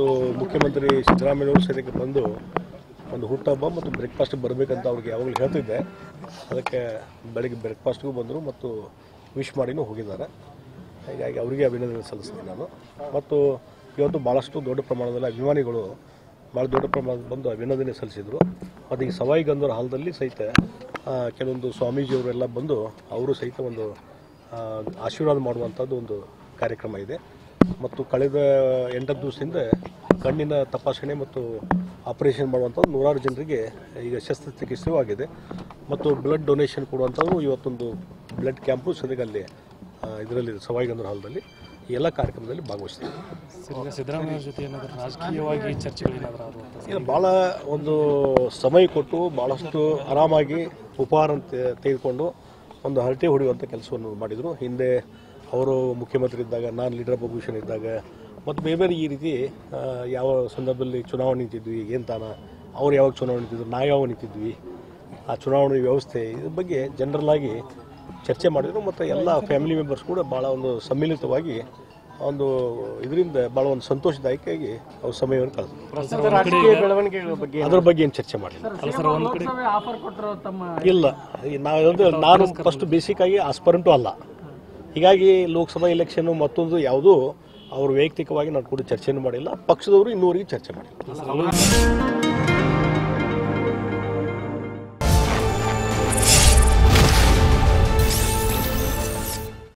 ಇವತ್ತು ಮುಖ್ಯಮಂತ್ರಿ ಸಿದ್ದರಾಮಯ್ಯವರು ಸದ್ಯಕ್ಕೆ ಬಂದು ಒಂದು ಹುಟ್ಟಹಬ್ಬ ಮತ್ತು ಬ್ರೇಕ್ಫಾಸ್ಟ್ ಬರಬೇಕಂತ ಅವ್ರಿಗೆ ಯಾವಾಗಲೂ ಹೇಳ್ತಿದ್ದೆ. ಅದಕ್ಕೆ ಬೆಳಗ್ಗೆ ಬ್ರೇಕ್ಫಾಸ್ಟ್ಗೂ ಬಂದರು ಮತ್ತು ವಿಶ್ ಮಾಡಿನೂ ಹೋಗಿದ್ದಾರೆ. ಹೀಗಾಗಿ ಅವರಿಗೆ ಅಭಿನಂದನೆ ಸಲ್ಲಿಸ್ತೀನಿ ನಾನು. ಮತ್ತು ಇವತ್ತು ಭಾಳಷ್ಟು ದೊಡ್ಡ ಪ್ರಮಾಣದಲ್ಲಿ ಅಭಿಮಾನಿಗಳು ಭಾಳ ದೊಡ್ಡ ಪ್ರಮಾಣದಲ್ಲಿ ಬಂದು ಅಭಿನಂದನೆ ಸಲ್ಲಿಸಿದರು. ಮತ್ತು ಈ ಸವಾಯಿ ಗಂಧರ್ವ ಹಾಲ್ದಲ್ಲಿ ಸಹಿತ ಕೆಲವೊಂದು ಸ್ವಾಮೀಜಿಯವರೆಲ್ಲ ಬಂದು ಅವರು ಸಹಿತ ಒಂದು ಆಶೀರ್ವಾದ ಮಾಡುವಂಥದ್ದು ಒಂದು ಕಾರ್ಯಕ್ರಮ ಇದೆ. ಮತ್ತು ಕಳೆದ 8 ದಿವಸದಿಂದ ಕಣ್ಣಿನ ತಪಾಸಣೆ ಮತ್ತು ಆಪರೇಷನ್ ಮಾಡುವಂಥದ್ದು 100 ಜನರಿಗೆ ಈಗ ಶಸ್ತ್ರಚಿಕಿತ್ಸೆಯೂ ಆಗಿದೆ. ಮತ್ತು ಬ್ಲಡ್ ಡೊನೇಷನ್ ಕೊಡುವಂಥದ್ದು ಇವತ್ತೊಂದು ಬ್ಲಡ್ ಕ್ಯಾಂಪು ಸದ್ಯಕ್ಕೆ ಅಲ್ಲಿ ಇದರಲ್ಲಿ ಸವಾಯಿ ಗಂಧರ್ವ ಹಾಲ್ದಲ್ಲಿ ಈ ಎಲ್ಲ ಕಾರ್ಯಕ್ರಮದಲ್ಲಿ ಭಾಗವಹಿಸ್ತೀವಿ. ಸಿದ್ದರಾಮಯ್ಯ ಜೊತೆ ಏನಾದರೂ ರಾಜಕೀಯವಾಗಿ ಚರ್ಚೆಗಳೇನಾದರೂ ಇದು ಭಾಳ ಒಂದು ಸಮಯ ಕೊಟ್ಟು ಭಾಳಷ್ಟು ಆರಾಮಾಗಿ ಉಪಹಾರ ತೆಗೆದುಕೊಂಡು ಒಂದು ಹರಟೆ ಹೊಡೆಯುವಂಥ ಕೆಲಸವನ್ನು ಮಾಡಿದರು. ಹಿಂದೆ ಅವರು ಮುಖ್ಯಮಂತ್ರಿ ಇದ್ದಾಗ, ನಾನು ಲೀಡರ್ ಅಪೋಸಿಷನ್ ಇದ್ದಾಗ ಮತ್ತು ಬೇರೆ ಬೇರೆ ಈ ರೀತಿ ಯಾವ ಸಂದರ್ಭದಲ್ಲಿ ಚುನಾವಣೆ ನಿಂತಿದ್ವಿ, ಏನು ತಾನ ಅವ್ರು ಯಾವಾಗ ಚುನಾವಣೆ ನಿಂತಿದ್ರು, ನಾವು ಯಾವಾಗ ನಿಂತಿದ್ವಿ, ಆ ಚುನಾವಣೆ ವ್ಯವಸ್ಥೆ ಇದ್ರ ಬಗ್ಗೆ ಜನರಲ್ ಆಗಿ ಚರ್ಚೆ ಮಾಡಿದರು. ಮತ್ತು ಎಲ್ಲ ಫ್ಯಾಮಿಲಿ ಮೆಂಬರ್ಸ್ ಕೂಡ ಭಾಳ ಒಂದು ಸಮ್ಮಿಲಿತವಾಗಿ ಒಂದು ಇದರಿಂದ ಭಾಳ ಒಂದು ಸಂತೋಷದಾಯಕವಾಗಿ ಅವ್ರ ಸಮಯವನ್ನು ಕಳೆದ್ರು. ಅದ್ರ ಬಗ್ಗೆ ಏನು ಚರ್ಚೆ ಮಾಡಿಲ್ಲ. ಇಲ್ಲ, ನಾನು ಫಸ್ಟ್ ಬೇಸಿಕ್ಕಾಗಿ ಆಸ್ಪರೆಂಟು ಅಲ್ಲ. ಹೀಗಾಗಿ ಲೋಕಸಭಾ ಎಲೆಕ್ಷನ್ನು ಮತ್ತೊಂದು ಯಾವುದೂ ಅವರು ವೈಯಕ್ತಿಕವಾಗಿ ನಾನು ಕೂಡ ಚರ್ಚೆನೂ ಮಾಡಿಲ್ಲ. ಪಕ್ಷದವರು ಇನ್ನೂವರೆಗೆ ಚರ್ಚೆ ಮಾಡಿಲ್ಲ.